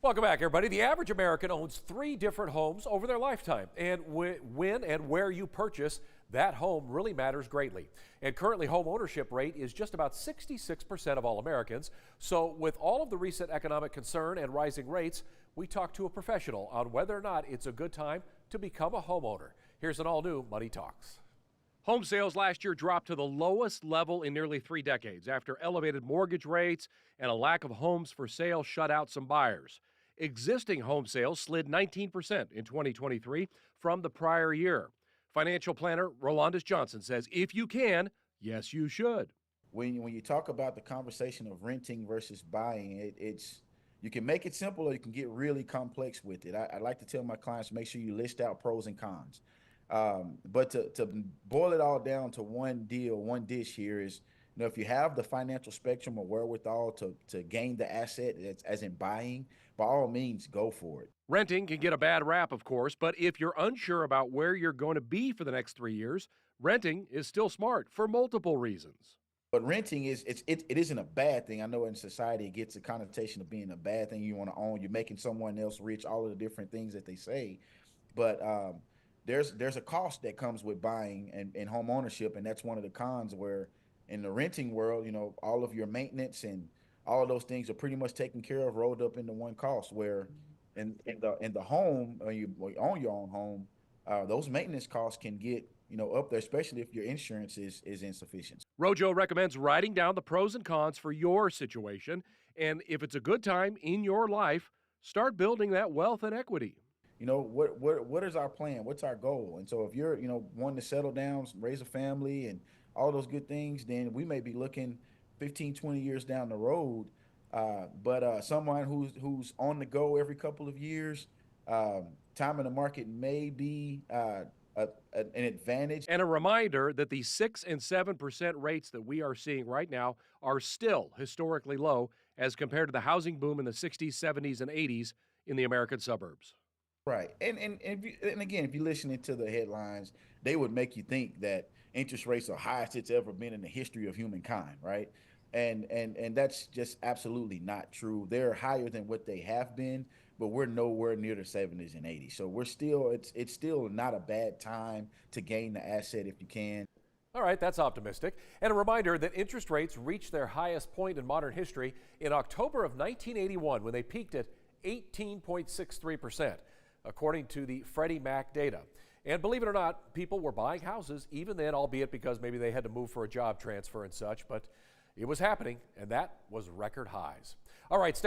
Welcome back, everybody. The average American owns 3 different homes over their lifetime. And when and where you purchase that home really matters greatly. And currently, home ownership rate is just about 66% of all Americans. So with all of the recent economic concern and rising rates, we talked to a professional on whether or not it's a good time to become a homeowner. Here's an all-new Money Talks. Home sales last year dropped to the lowest level in nearly 3 decades after elevated mortgage rates and a lack of homes for sale shut out some buyers. Existing home sales slid 19% in 2023 from the prior year. Financial planner Rolandis Johnson says if you can, yes, you should. When you talk about the conversation of renting versus buying, it's you can make it simple or you can get really complex with it. I like to tell my clients, make sure you list out pros and cons. But to boil it all down to one deal, one dish here is, if you have the financial spectrum or wherewithal to gain the asset, as in buying, by all means, go for it. Renting can get a bad rap, of course, but if you're unsure about where you're going to be for the next 3 years, renting is still smart for multiple reasons. But renting it isn't a bad thing. I know in society it gets a connotation of being a bad thing. You want to own, you're making someone else rich, all of the different things that they say. But there's a cost that comes with buying and home ownership, and that's one of the cons where in the renting world, all of your maintenance and all of those things are pretty much taken care of, rolled up into one cost. Where in the home, when you own your own home, those maintenance costs can get up there, especially if your insurance is insufficient. Rojo recommends writing down the pros and cons for your situation, and if it's a good time in your life, start building that wealth and equity. What is our plan? What's our goal? And so if you're wanting to settle down, raise a family, and all those good things, then we may be looking 15, 20 years down the road. But someone who's on the go every couple of years, time in the market may be an advantage. And a reminder that the 6 and 7% rates that we are seeing right now are still historically low as compared to the housing boom in the 60s, 70s, and 80s in the American suburbs. Right. And again, if you're listening to the headlines, they would make you think that interest rates are highest it's ever been in the history of humankind, right? And that's just absolutely not true. They're higher than what they have been, but we're nowhere near the 70s and 80s. So it's still not a bad time to gain the asset if you can. All right, that's optimistic. And a reminder that interest rates reached their highest point in modern history in October of 1981 when they peaked at 18.63%, according to the Freddie Mac data. And believe it or not, people were buying houses even then, albeit because maybe they had to move for a job transfer and such, but it was happening, and that was record highs. All right, stick